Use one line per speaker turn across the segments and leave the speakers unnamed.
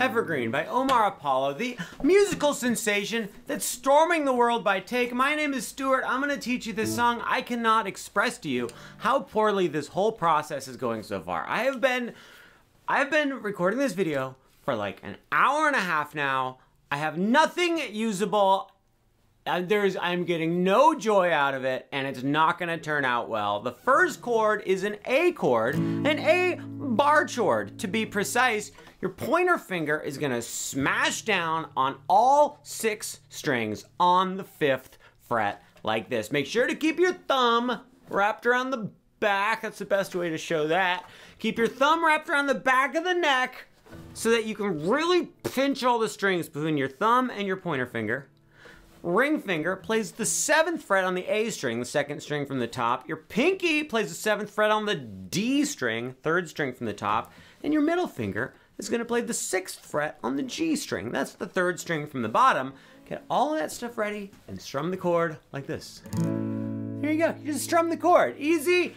Evergreen by Omar Apollo, the musical sensation that's storming the world by take. My name is Stuart. I'm going to teach you this song. I cannot express to you how poorly this whole process is going so far. I've been recording this video for like an hour and a half now. I have nothing usable. I'm getting no joy out of it, and it's not gonna turn out well. The first chord is an A chord, an A bar chord. To be precise, your pointer finger is gonna smash down on all 6 strings on the 5th fret like this. Make sure to keep your thumb wrapped around the back. That's the best way to show that. Keep your thumb wrapped around the back of the neck so that you can really pinch all the strings between your thumb and your pointer finger. Ring finger plays the 7th fret on the A string, the 2nd string from the top. Your pinky plays the 7th fret on the D string, 3rd string from the top. And your middle finger is going to play the 6th fret on the G string. That's the 3rd string from the bottom. Get all of that stuff ready and strum the chord like this. Here you go. You just strum the chord. Easy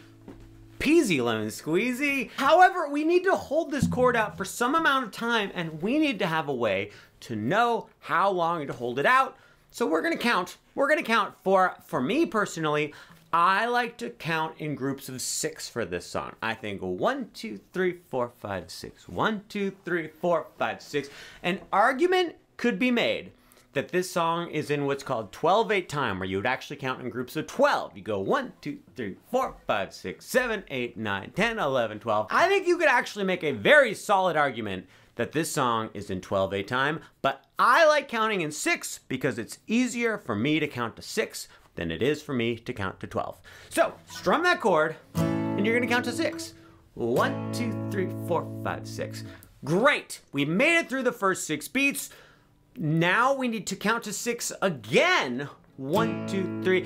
peasy lemon squeezy. However, we need to hold this chord out for some amount of time, and we need to have a way to know how long to hold it out. So we're gonna count. We're gonna count for me personally, I like to count in groups of 6 for this song. I think 1, 2, 3, 4, 5, 6. 1, 2, 3, 4, 5, 6. An argument could be made that this song is in what's called 12/8 time, where you would actually count in groups of 12. You go 1, 2, 3, 4, 5, 6, 7, 8, 9, 10, 11, 12. I think you could actually make a very solid argument that this song is in 12/8 time, but I like counting in 6 because it's easier for me to count to 6 than it is for me to count to 12. So strum that chord and you're gonna count to 6. 1, 2, 3, 4, 5, 6. Great, we made it through the first 6 beats. Now we need to count to 6 again. 1, 2, 3.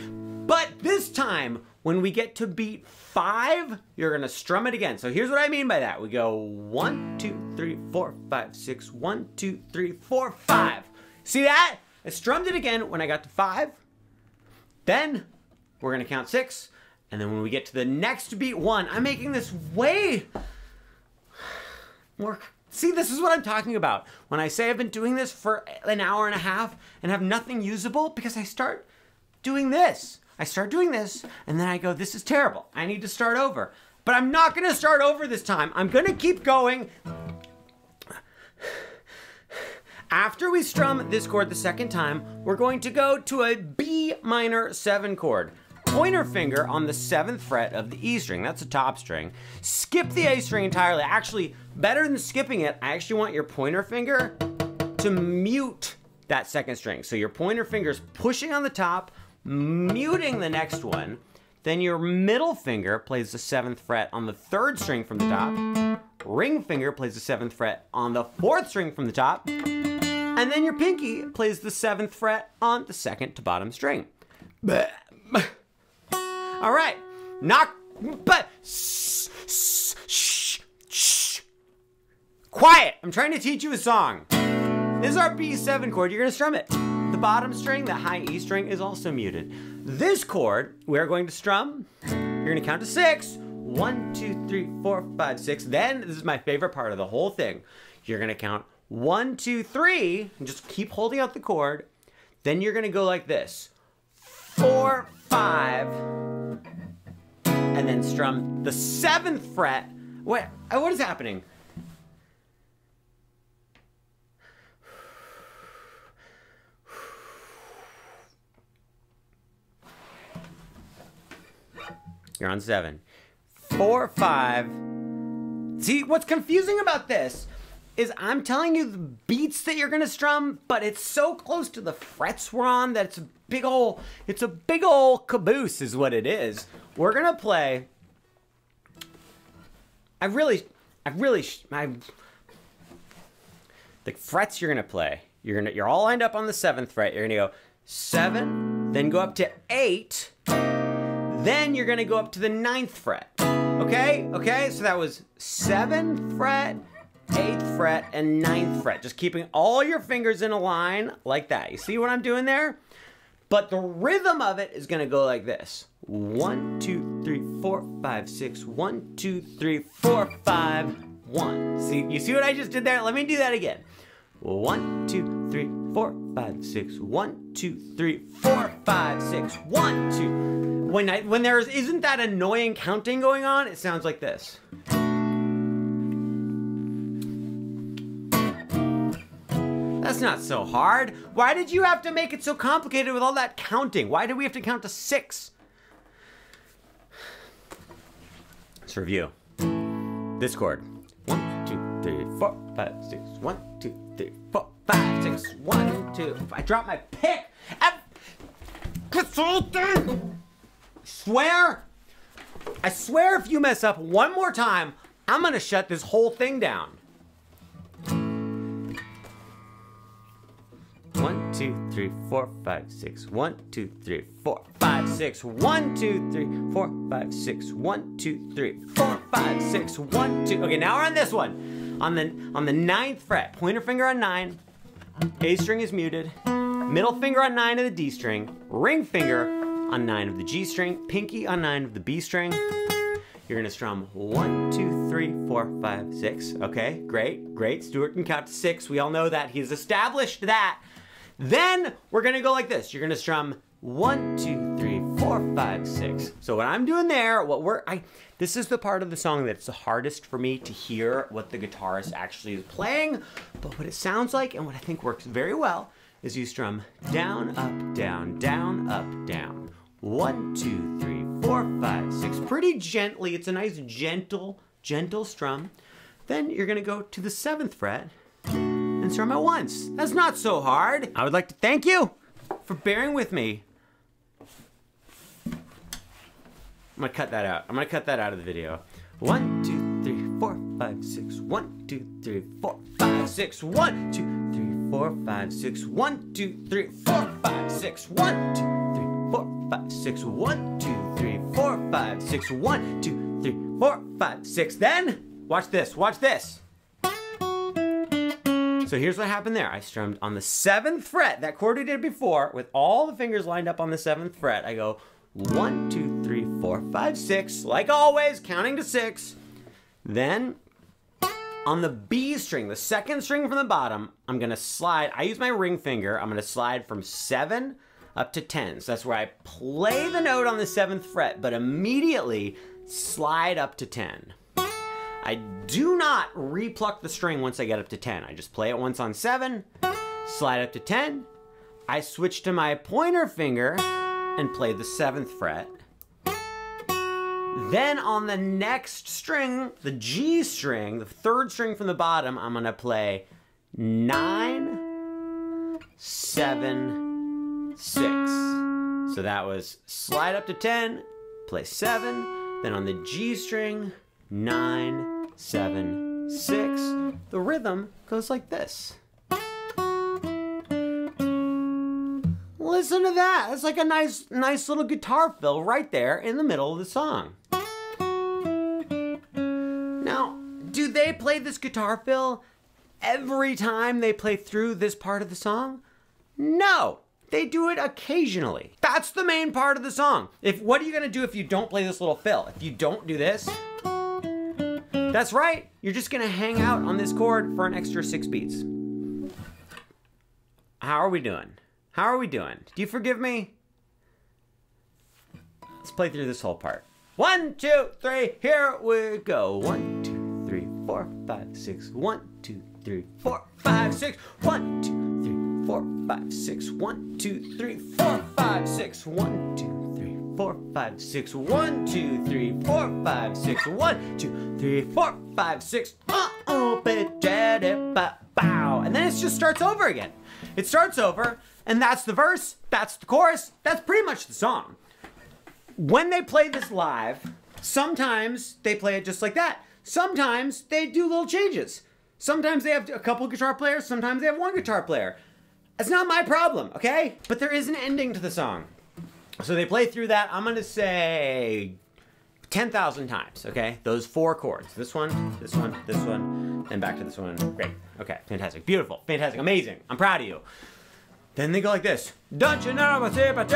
But this time, when we get to beat 5, you're gonna strum it again. So here's what I mean by that. We go 1, 2, 3, 4, 5, 6. 1, 2, 3, 4, 5. See that? I strummed it again when I got to 5. Then we're gonna count 6. And then when we get to the next beat 1, I'm making this way more. See, this is what I'm talking about when I say I've been doing this for an hour and a half and have nothing usable, because I start doing this. I start doing this, and then I go, this is terrible. I need to start over. But I'm not gonna start over this time. I'm gonna keep going. After we strum this chord the second time, we're going to go to a B minor 7 chord. Pointer finger on the 7th fret of the E string, that's the top string. Skip the A string entirely. Actually, better than skipping it, I actually want your pointer finger to mute that 2nd string. So your pointer finger's pushing on the top, muting the next one. Then your middle finger plays the 7th fret on the 3rd string from the top. Ring finger plays the 7th fret on the 4th string from the top. And then your pinky plays the 7th fret on the 2nd to bottom string. All right, quiet, I'm trying to teach you a song. This is our B7 chord, you're gonna strum it. The bottom string, the high E string, is also muted. This chord, we're going to strum, you're gonna count to 6. 1, 2, 3, 4, 5, 6. Then, this is my favorite part of the whole thing. You're gonna count 1, 2, 3, and just keep holding out the chord. Then you're gonna go like this. 4, 5, and then strum the 7th fret. What is happening? You're on 7. 4, 5. See, what's confusing about this is I'm telling you the beats that you're gonna strum, but it's so close to the frets we're on that it's a big ol' caboose is what it is. We're gonna play. The frets you're gonna play. You're all lined up on the 7th fret. You're gonna go 7, then go up to 8, then you're gonna go up to the 9th fret. Okay, so that was 7th fret, 8th fret, and 9th fret. Just keeping all your fingers in a line like that. You see what I'm doing there? But the rhythm of it is gonna go like this. 1, 2, 3, 4, 5, 6. 1, 2, 3, 4, 5, 1. See, you see what I just did there? Let me do that again. 1, 2, 3, 4, 5, 6. 1, 2, 3, 4, 5, 6. 1, 2. When there isn't that annoying counting going on, it sounds like this. That's not so hard. Why did you have to make it so complicated with all that counting? Why did we have to count to 6? Let's review. This chord. 1, 2, 3, 4, 5, 6. 1, 2, 3, 4, 5, 6. 1, 2. I dropped my pick. I swear if you mess up one more time, I'm gonna shut this whole thing down. 1, 2, 3, 4, 5, 6. 1, 2, 3, 4, 5, 6. 1, 2, 3, 4, 5, 6. 1, 2, 3, 4, 5, 6. 1, 2. Okay, now we're on this one. On the 9th fret, pointer finger on 9. A string is muted. Middle finger on 9 of the D string. Ring finger on 9 of the G string. Pinky on 9 of the B string. You're gonna strum 1, 2, 3, 4, 5, 6. Okay, great. Stuart can count to 6. We all know that. He's established that. Then we're gonna go like this. You're gonna strum 1, 2, 3, 4, 5, 6. So what I'm doing there, this is the part of the song that's the hardest for me to hear what the guitarist actually is playing. But what it sounds like and what I think works very well is you strum down, up, down, down, up, down. 1, 2, 3, 4, 5, 6. Pretty gently. It's a nice gentle strum. Then you're gonna go to the 7th fret and strum at once. That's not so hard. I would like to thank you for bearing with me. I'm gonna cut that out. I'm gonna cut that out of the video. 1, 2, 3, 4, 5, 6. 1, 2, 3, 4, 5, 6. 1, 2, 3, 4, 5, 6. 1, 2, 3, 4, 5, 6. 1, 2, 3, 4, 5, 6. 1, 2, 3, 4, 5, 6. 1, 2, 3, 4, 5, 6. Then, watch this, watch this. So here's what happened there. I strummed on the 7th fret, that chord we did before, with all the fingers lined up on the 7th fret. I go 1, 2, 3, 4, 5, 6, like always, counting to 6. Then on the B string, the 2nd string from the bottom, I'm gonna slide, I use my ring finger, I'm gonna slide from 7 up to 10. So that's where I play the note on the 7th fret, but immediately slide up to 10. I do not repluck the string once I get up to 10. I just play it once on 7, slide up to 10. I switch to my pointer finger and play the 7th fret. Then on the next string, the G string, the 3rd string from the bottom, I'm gonna play 9, 7, 6. So that was slide up to 10, play 7, then on the G string, 9, 7, 6. The rhythm goes like this. Listen to that. That's like a nice little guitar fill right there in the middle of the song. Now, do they play this guitar fill every time they play through this part of the song? No. They do it occasionally. That's the main part of the song. What are you gonna do if you don't play this little fill? If you don't do this? That's right, you're just gonna hang out on this chord for an extra 6 beats. How are we doing? How are we doing? Do you forgive me? Let's play through this whole part. 1, 2, 3, here we go. 1, 2, 3, 4, 5, 6. 1, 2, 3, 4, 5, 6. 1, 2, 3, 4, 5, 6. 1, 2, 3, 4, 5, 6. 1, 2, 3, 4, 5, 6. 1, 2, 3, 4, 5, 6. 1, 2, 3, 4, 5, 6. And then it just starts over again. It starts over, and that's the verse, that's the chorus, that's pretty much the song. When they play this live, sometimes they play it just like that. Sometimes they do little changes. Sometimes they have a couple guitar players, sometimes they have one guitar player. That's not my problem, okay? But there is an ending to the song. So they play through that, I'm gonna say 10,000 times, okay? Those 4 chords. This one, and back to this one. Great, okay, fantastic, beautiful, fantastic, amazing. I'm proud of you. Then they go like this. Don't you know what's here, but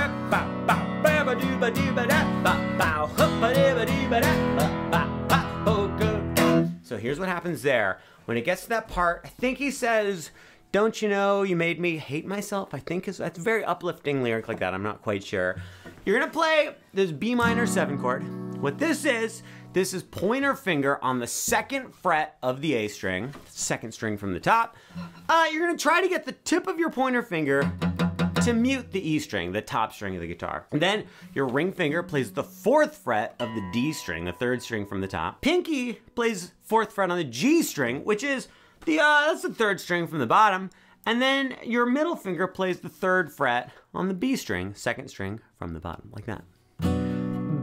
so here's what happens there. When it gets to that part, I think he says, Don't you know you made me hate myself? I think that's a very uplifting lyric like that. I'm not quite sure. You're gonna play this B minor 7 chord. What this is pointer finger on the 2nd fret of the A string, 2nd string from the top. You're gonna try to get the tip of your pointer finger to mute the E string, the top string of the guitar. And then your ring finger plays the 4th fret of the D string, the 3rd string from the top. Pinky plays 4th fret on the G string, which is that's the 3rd string from the bottom. And then your middle finger plays the 3rd fret on the B string, 2nd string from the bottom, like that.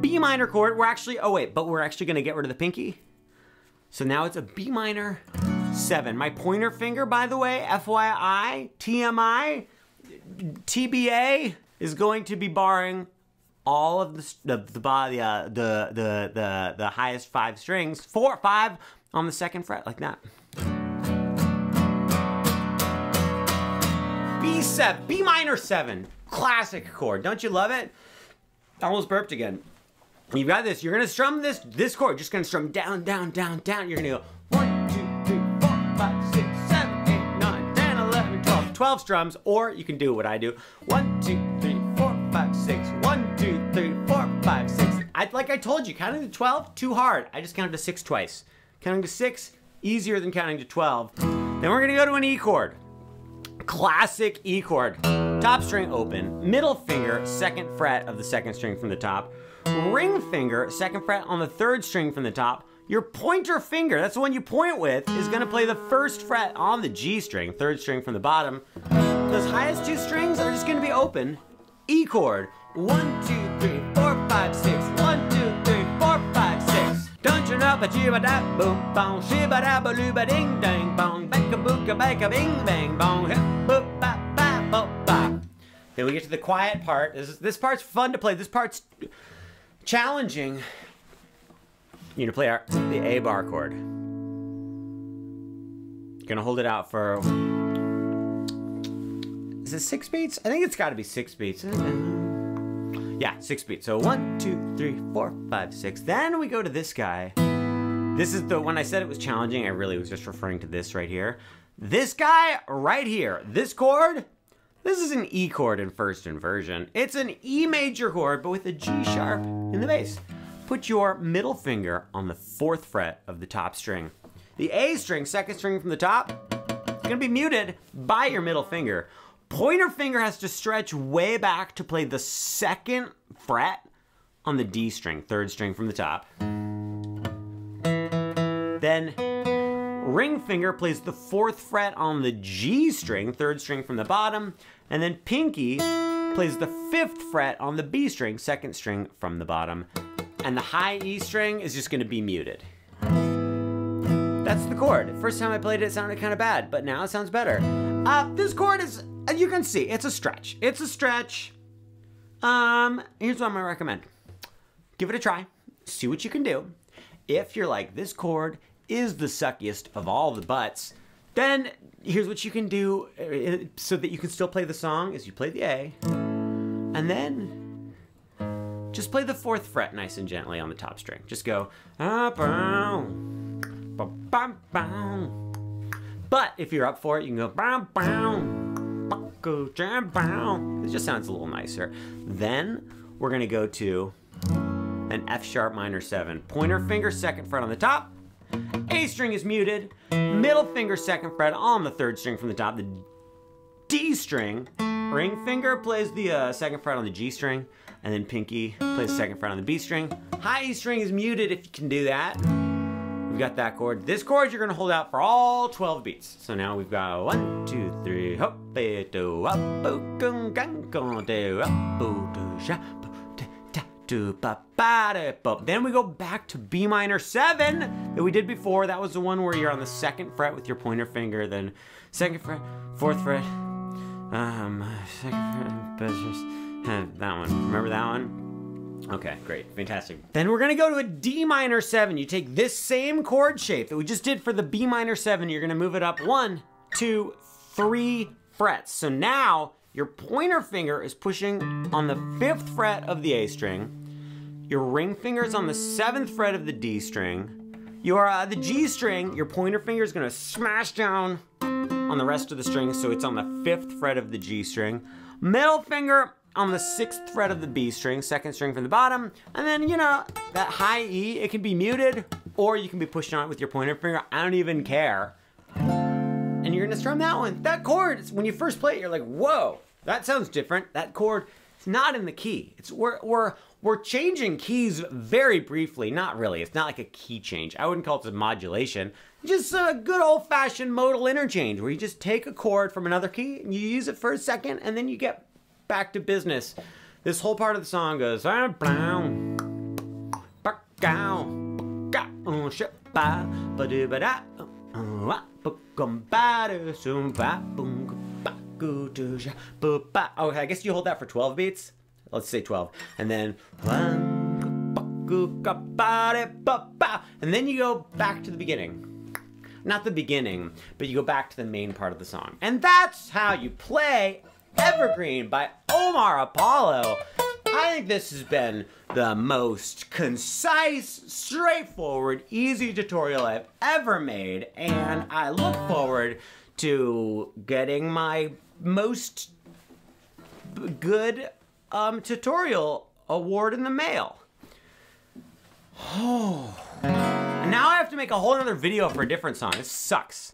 B minor chord, we're actually gonna get rid of the pinky. So now it's a B minor 7. My pointer finger, by the way, FYI, TMI, TBA, is going to be barring all of the highest 5 strings, 4, 5 on the 2nd fret, like that. B7, B minor 7, classic chord. Don't you love it? I almost burped again. You've got this. You're gonna strum this chord. Just gonna strum down, down, down, down. You're gonna go 1, 2, 3, 4, 5, 6, 7, 8, 9, 10, 11, 12. 12 strums, or you can do what I do. 1, 2, 3, 4, 5, 6. 1, 2, 3, 4, 5, 6. Like I told you, counting to 12, too hard. I just counted to 6 twice. Counting to 6, easier than counting to 12. Then we're gonna go to an E chord. Classic E chord. Top string open, middle finger, 2nd fret of the 2nd string from the top. Ring finger, 2nd fret on the 3rd string from the top. Your pointer finger, that's the one you point with, is gonna play the 1st fret on the G string, 3rd string from the bottom. Those highest 2 strings are just gonna be open. E chord. 1, 2, 3, 4, 5, 6. 1, 2, 3, 4, 5, 6. Don't you know but you da boom bong shiba da ba loo ba ding dang bong baka booka baka bing bang bong boop ba ba boop ba. Then we get to the quiet part. This part's fun to play. This part's challenging. You're gonna play the A bar chord. You're gonna hold it out for, is it 6 beats? I think it's gotta be 6 beats. Yeah, 6 beats. So 1, 2, 3, 4, 5, 6. Then we go to this guy. This is when I said it was challenging, I really was just referring to this right here. This guy right here, this chord, this is an E chord in 1st inversion. It's an E major chord, but with a G sharp in the bass. Put your middle finger on the 4th fret of the top string. The A string, 2nd string from the top, is gonna be muted by your middle finger. Pointer finger has to stretch way back to play the 2nd fret on the D string, 3rd string from the top. Then ring finger plays the 4th fret on the G string, 3rd string from the bottom. And then pinky plays the 5th fret on the B string, 2nd string from the bottom. And the high E string is just gonna be muted. That's the chord. First time I played it, it sounded kind of bad, but now it sounds better. This chord is, as you can see, it's a stretch. It's a stretch. Here's what I'm gonna recommend. Give it a try. See what you can do. If you're like, this chord is the suckiest of all the butts, then here's what you can do so that you can still play the song is you play the A, and then just play the 4th fret nice and gently on the top string. Just go, but if you're up for it, you can go, it just sounds a little nicer. Then we're gonna go to an F sharp minor 7. Pointer finger, 2nd fret on the top. A string is muted. Middle finger, 2nd fret on the 3rd string from the top. The D string, ring finger plays the 2nd fret on the G string, and then pinky plays the 2nd fret on the B string. High E string is muted if you can do that. We've got that chord. This chord you're gonna hold out for all 12 beats. So now we've got 1, 2, 3, hop, do, up, boom, gang, do, up, do, sha. Then we go back to B minor 7 that we did before. That was the one where you're on the 2nd fret with your pointer finger, then 2nd fret, 4th fret, 2nd fret, that one. Remember that one? Okay, great, fantastic. Then we're gonna go to a D minor 7. You take this same chord shape that we just did for the B minor 7, you're gonna move it up 1, 2, 3 frets. So now your pointer finger is pushing on the 5th fret of the A string. Your ring finger is on the 7th fret of the D string. The G string, your pointer finger is gonna smash down on the rest of the string, so it's on the 5th fret of the G string. Middle finger on the 6th fret of the B string, 2nd string from the bottom. And then, you know, that high E, it can be muted, or you can be pushing on it with your pointer finger. I don't even care. And you're gonna strum that one. That chord, when you first play it, you're like, whoa, that sounds different. That chord, it's not in the key. We're changing keys very briefly. Not really, it's not like a key change. I wouldn't call it a modulation. Just a good old-fashioned modal interchange where you just take a chord from another key and you use it for a second and then you get back to business. This whole part of the song goes, oh, I guess you hold that for 12 beats. Let's say 12. And then, and then you go back to the beginning. Not the beginning, but you go back to the main part of the song. And that's how you play Evergreen by Omar Apollo. I think this has been the most concise, straightforward, easy tutorial I've ever made, and I look forward to getting my most good tutorial award in the mail. Oh. And now I have to make a whole other video for a different song. This sucks.